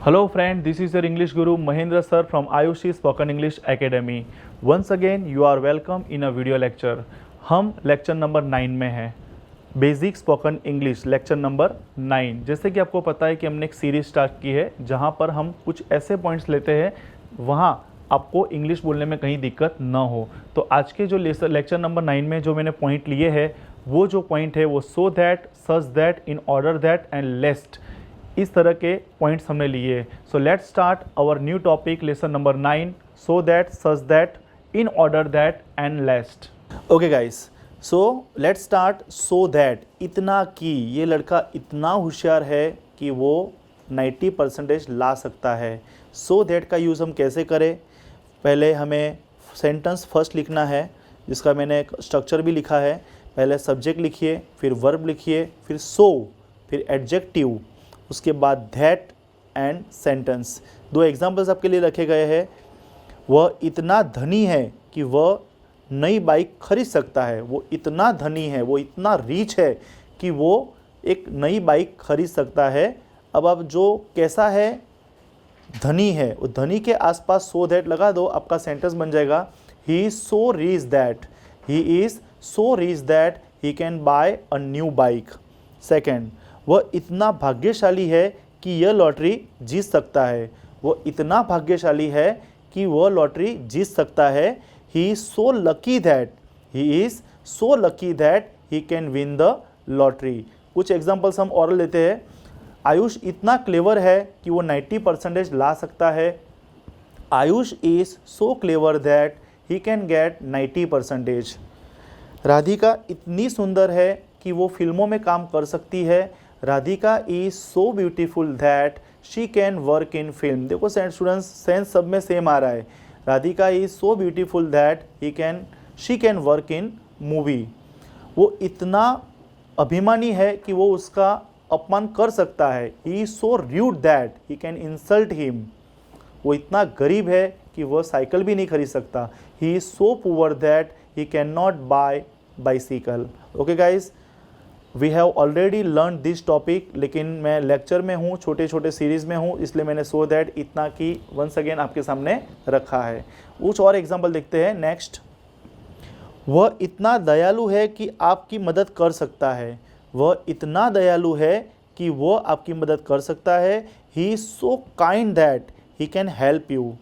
Hello friend, this is your English Guru Mahendra sir from Ayushi Spoken English Academy. Once again you are welcome in a video lecture. हम lecture number 9 में हैं, basic spoken English lecture number 9। जैसे कि आपको पता है कि हमने एक सीरीज स्टार्ट की है जहाँ पर हम कुछ ऐसे पॉइंट्स लेते हैं वहाँ आपको इंग्लिश बोलने में कहीं दिक्कत ना हो। तो आज के जो लेक्चर नंबर 9 में जो मैंने पॉइंट लिए हैं वो जो पॉइंट है वो so that, such that, in order that and lest, इस तरह के पॉइंट्स हमने लिए। So let's start our new topic lesson number 9, so that, such that, in order that and lest. Okay guys, so let's start. So that, इतना कि, ये लड़का इतना होशियार है कि वो 90% ला सकता है। सो दैट का यूज़ हम कैसे करें? पहले हमें सेंटेंस फर्स्ट लिखना है, जिसका मैंने एक स्ट्रक्चर भी लिखा है। पहले सब्जेक्ट लिखिए, फिर वर्ब लिखिए, फिर सो, फिर एडजेक्टिव, उसके बाद दैट एंड सेंटेंस। दो एग्जाम्पल्स आपके लिए रखे गए हैं। वह इतना धनी है कि वह नई बाइक खरीद सकता है। वो इतना धनी है, वो इतना रिच है कि वो एक नई बाइक खरीद सकता है। अब जो कैसा है, धनी है, वो धनी के आसपास सो दैट लगा दो, आपका सेंटेंस बन जाएगा ही is so rich that, he is so rich that he can buy a new bike. Second, वह इतना भाग्यशाली है कि यह लॉटरी जीत सकता है। वह इतना भाग्यशाली है कि वह लॉटरी जीत सकता है। ही is so lucky that, he is so lucky that he can win the lottery. कुछ एग्जांपल्स हम और लेते हैं। आयुष इतना क्लेवर है कि वो 90% ला सकता है। Ayush is so clever that he can get 90%। Radhika इतनी सुंदर है कि वो फिल्मों में काम कर सकती है। Radhika is so beautiful that she can work in film. देखो स्टूडेंट्स, सेंस सब में सेम आ रहा है। Radhika is so beautiful that she can work in movie. वो इतना अभिमानी है कि वो उसका अपमान कर सकता है। ही is so rude that he can insult him. वो इतना गरीब है कि वह साइकिल भी नहीं खरीद सकता। He is so poor that he can not buy bicycle. Okay guys, we have already learn this topic, लेकिन मैं लेक्चर में हूँ, छोटे छोटे सीरीज़ में हूँ, इसलिए मैंने सो दैट इतना की वंस अगेन आपके सामने रखा है। कुछ और एग्जाम्पल देखते हैं। नेक्स्ट, वह इतना दयालु है कि आपकी मदद कर सकता है। वह इतना दयालु है कि वो आपकी मदद कर सकता है। ही is so kind that he can help you.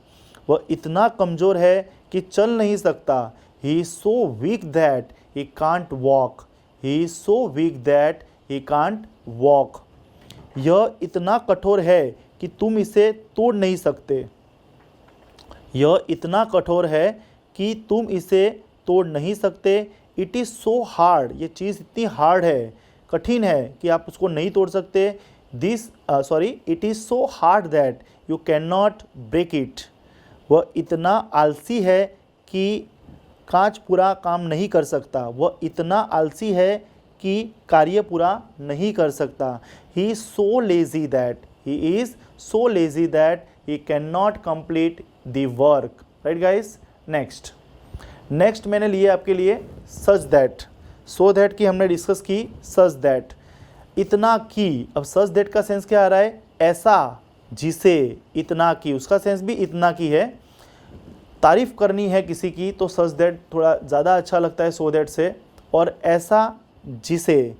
वह इतना कमज़ोर है कि चल नहीं सकता। He is so weak that he can't walk. He is so weak that he can't walk. यह इतना कठोर है कि तुम इसे तोड़ नहीं सकते। यह इतना कठोर है कि तुम इसे तोड़ नहीं सकते। It is so hard, ये चीज़ इतनी हार्ड है, कठिन है कि आप उसको नहीं तोड़ सकते। It is so hard that you cannot break it. वह इतना आलसी है कि कांच पूरा काम नहीं कर सकता। वह इतना आलसी है कि कार्य पूरा नहीं कर सकता। He is so lazy that, he is so lazy that he can not complete the work. Right guys. Next मैंने लिए आपके लिए सच दैट। सो दैट की हमने डिस्कस की, सच दैट इतना की। अब सच दैट का सेंस क्या आ रहा है? ऐसा जिसे, इतना की, उसका सेंस भी इतना की है। तारीफ़ करनी है किसी की तो सच दैट थोड़ा ज़्यादा अच्छा लगता है सो दैट से। और ऐसा जिसे,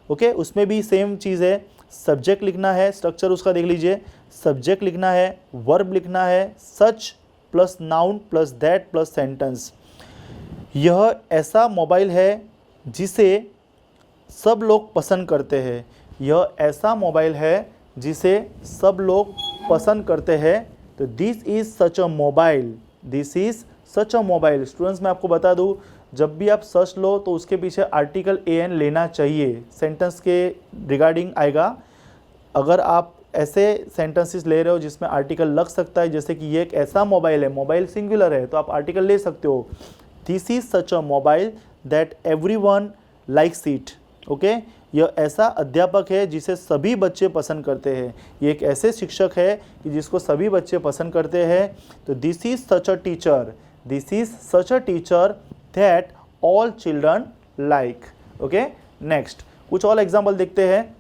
ओके, उसमें भी सेम चीज़ है। सब्जेक्ट लिखना है, स्ट्रक्चर उसका देख लीजिए। सब्जेक्ट लिखना है, वर्ब लिखना है, such plus noun plus that plus sentence. यह ऐसा मोबाइल है जिसे सब लोग पसंद करते हैं। यह ऐसा मोबाइल है जिसे सब लोग पसंद करते हैं। तो this is such a mobile, this is such a mobile. Students, मैं आपको बता दूं, जब भी आप सच लो तो उसके पीछे आर्टिकल एन लेना चाहिए, सेंटेंस के रिगार्डिंग आएगा। अगर आप ऐसे सेंटेंसेस ले रहे हो जिसमें आर्टिकल लग सकता है, जैसे कि ये एक ऐसा मोबाइल है, मोबाइल सिंगुलर है, तो आप आर्टिकल ले सकते हो। This is such a mobile that everyone likes it. Okay, यह ऐसा अध्यापक है जिसे सभी बच्चे पसंद करते हैं। ये एक ऐसे शिक्षक है कि जिसको सभी बच्चे पसंद करते हैं। तो this is such a teacher, this is such a teacher that all children like. Okay, next कुछ और एग्जाम्पल देखते हैं।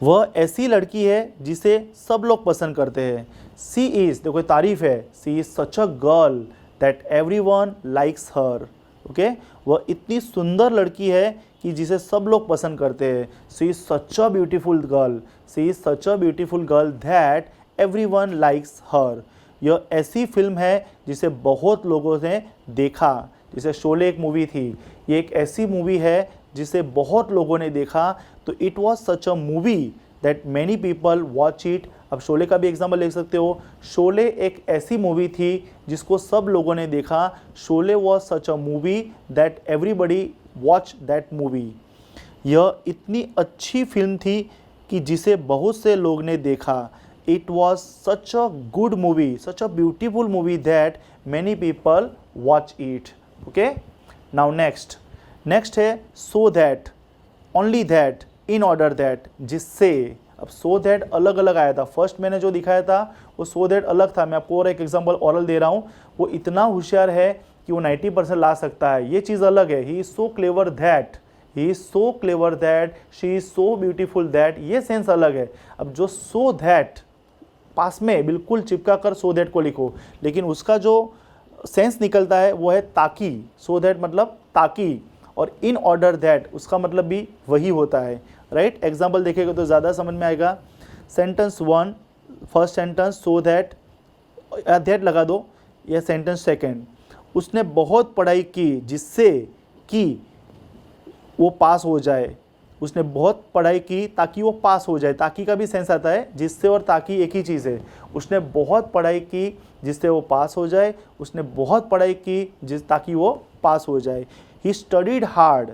वह ऐसी लड़की है जिसे सब लोग पसंद करते हैं। सी इज़, देखो तारीफ है, she is such a girl that everyone likes her. Okay, वह इतनी सुंदर लड़की है कि जिसे सब लोग पसंद करते हैं। She is such a beautiful girl, she is such a beautiful girl that everyone likes her. यह ऐसी फिल्म है जिसे बहुत लोगों ने देखा। जैसे शोले एक मूवी थी, ये एक ऐसी मूवी है जिसे बहुत लोगों ने देखा, तो it was such a movie that many people watch it. अब शोले का भी एग्जाम्पल ले सकते हो। शोले एक ऐसी मूवी थी जिसको सब लोगों ने देखा। Sholay was such a movie that everybody watch that movie. यह इतनी अच्छी फिल्म थी कि जिसे बहुत से लोग ने देखा। It was such a good movie, such a beautiful movie that many people watch it. Okay, now next है so that, only that, in order that, जिससे। अब सो दैट अलग अलग आया था, फर्स्ट मैंने जो दिखाया था वो सो दैट अलग था। मैं आपको और एक एग्जांपल ओरल दे रहा हूँ। वो इतना होशियार है कि वो 90% ला सकता है, ये चीज़ अलग है। ही is so clever that, he is so clever that, she is so beautiful that, ये सेंस अलग है। अब जो सो दैट पास में बिल्कुल चिपका कर सो दैट को लिखो, लेकिन उसका जो सेंस निकलता है वो है ताकि। सो दैट मतलब ताकि, और इन ऑर्डर दैट उसका मतलब भी वही होता है। राइट, एग्जाम्पल देखेगा तो ज़्यादा समझ में आएगा। Sentence 1, first sentence so that, that लगा दो। यह सेंटेंस सेकेंड, उसने बहुत पढ़ाई की जिससे कि वो पास हो जाए। उसने बहुत पढ़ाई की ताकि वो पास हो जाए। ताकि का भी सेंस आता है, जिससे और ताकि एक ही चीज़ है। उसने बहुत पढ़ाई की जिससे वो पास हो जाए। उसने बहुत पढ़ाई की ताकि वो पास हो जाए। ही स्टडीड हार्ड,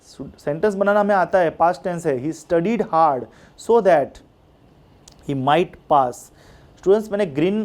सेंटेंस बनाना हमें आता है, पास्ट टेंस है। ही studied hard so that he might pass. Students, मैंने ग्रीन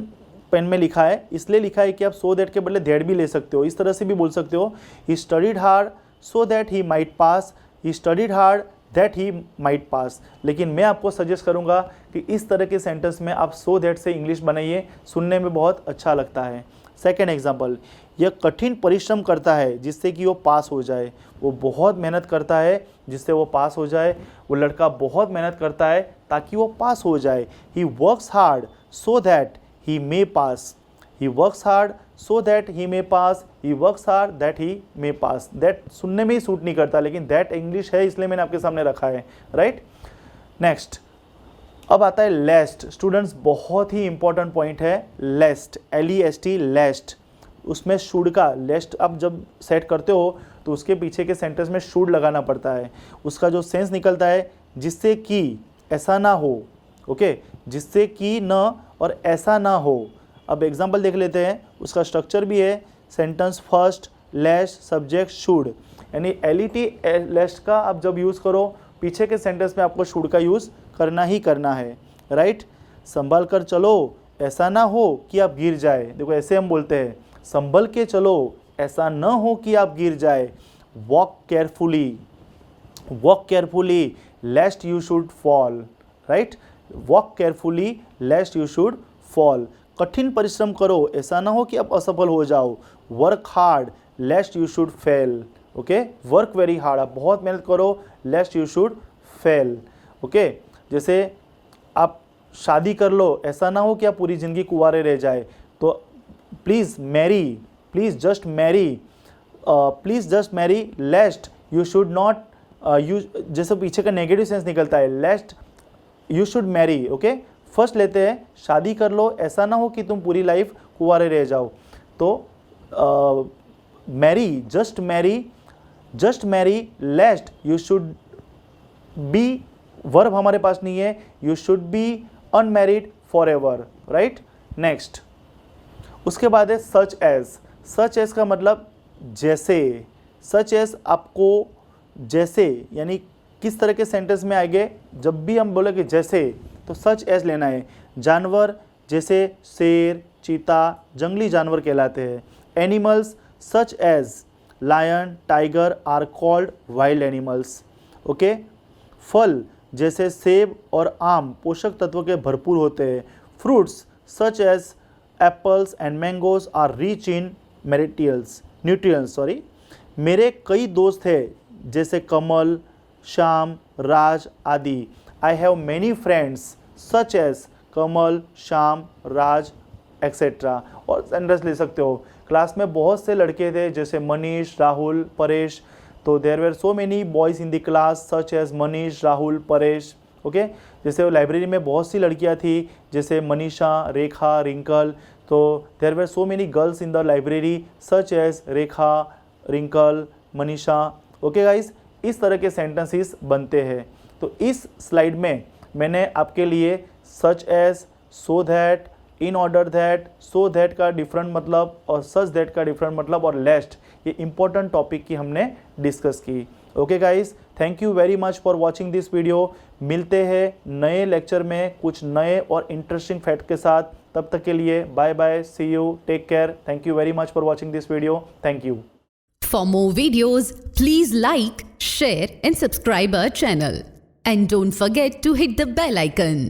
पेन में लिखा है, इसलिए लिखा है कि आप सो दैट के बदले दैट भी ले सकते हो, इस तरह से भी बोल सकते हो। He studied hard so that he might pass, he studied hard that he might pass. लेकिन मैं आपको सजेस्ट करूंगा कि इस तरह के सेंटेंस में आप सो दैट से इंग्लिश बनाइए, सुनने में बहुत अच्छा लगता है। सेकेंड एग्जाम्पल, यह कठिन परिश्रम करता है जिससे कि वो पास हो जाए। वो बहुत मेहनत करता है जिससे वो पास हो जाए। वो लड़का बहुत मेहनत करता है ताकि वो पास हो जाए। He works hard so that he may pass, he works hard so that he may pass, he works hard that he may pass. That सुनने में ही सूट नहीं करता, लेकिन दैट इंग्लिश है इसलिए मैंने आपके सामने रखा है। राइट, नेक्स्ट अब आता है लेस्ट। स्टूडेंट्स, बहुत ही इंपॉर्टेंट पॉइंट है लेस्ट, LEST, लेस्ट। उसमें शुड का, लेस्ट आप जब सेट करते हो तो उसके पीछे के सेंटेंस में शुड लगाना पड़ता है। उसका जो सेंस निकलता है, जिससे कि ऐसा ना हो। ओके, जिससे कि न और ऐसा ना हो। अब एग्जांपल देख लेते हैं, उसका स्ट्रक्चर भी है। सेंटेंस फर्स्ट, लेस्ट, सब्जेक्ट, शुड, यानी LET, लेस्ट का आप जब यूज़ करो, पीछे के सेंटेंस में आपको शुड का यूज़ करना ही करना है। राइट, संभल कर चलो, ऐसा ना हो कि आप गिर जाए। देखो ऐसे हम बोलते हैं, संभल के चलो, ऐसा न हो कि आप गिर जाए। Walk carefully, walk carefully लेस्ट you should fall. Right, walk carefully लेस्ट you should fall. कठिन परिश्रम करो, ऐसा ना हो कि आप असफल हो जाओ। Work hard लेस्ट you should fail. Okay, work very hard, आप बहुत मेहनत करो, लेस्ट यू शुड फेल। ओके, जैसे आप शादी कर लो, ऐसा ना हो कि आप पूरी ज़िंदगी कुंवारे रह जाए। तो please marry, please just marry, please just marry lest you should not you, जैसे पीछे का नेगेटिव सेंस निकलता है, lest you should marry. Okay, first लेते हैं, शादी कर लो, ऐसा ना हो कि तुम पूरी लाइफ कुंवारे रह जाओ। तो marry, just marry, just marry lest you should be, verb हमारे पास नहीं है, you should be unmarried forever. Right, next उसके बाद है सच एज। सच एज का मतलब जैसे। सच एज आपको जैसे, यानी किस तरह के सेंटेंस में आएंगे, जब भी हम बोले कि जैसे, तो सच एज लेना है। जानवर जैसे शेर, चीता, जंगली जानवर कहलाते हैं। Animals such as lion, tiger are called wild animals. Okay, फल जैसे सेब और आम पोषक तत्व के भरपूर होते हैं। Fruits such as apples and mangoes are rich in nutrients. मेरे कई दोस्त हैं जैसे कमल, श्याम, राज आदि। I have many friends such as Kamal, Shyam, Raj etcetera. और सेंटेंस ले सकते हो, क्लास में बहुत से लड़के थे जैसे मनीष, राहुल, परेश। तो there were so many boys in the class such as Manish, Rahul, Paresh. Okay, जैसे लाइब्रेरी में बहुत सी लड़कियां थी जैसे मनीषा, रेखा, रिंकल। तो there were so many girls in the library such as Rekha, Rinkal, Manisha. Okay guys, इस तरह के सेंटेंसेस बनते हैं। तो इस स्लाइड में मैंने आपके लिए such as, so that, in order that, so that का डिफरेंट मतलब और सच दैट का डिफरेंट मतलब और लेस्ट, ये इंपॉर्टेंट टॉपिक की हमने डिस्कस की। Okay guys, thank you very much for watching this video. मिलते हैं नए लेक्चर में कुछ नए और इंटरेस्टिंग फैक्ट के साथ। तब तक के लिए bye bye, see you, take care. Thank you very much for watching this video. Thank you. For more videos, please like, share and subscribe our channel. And don't forget to hit the bell icon.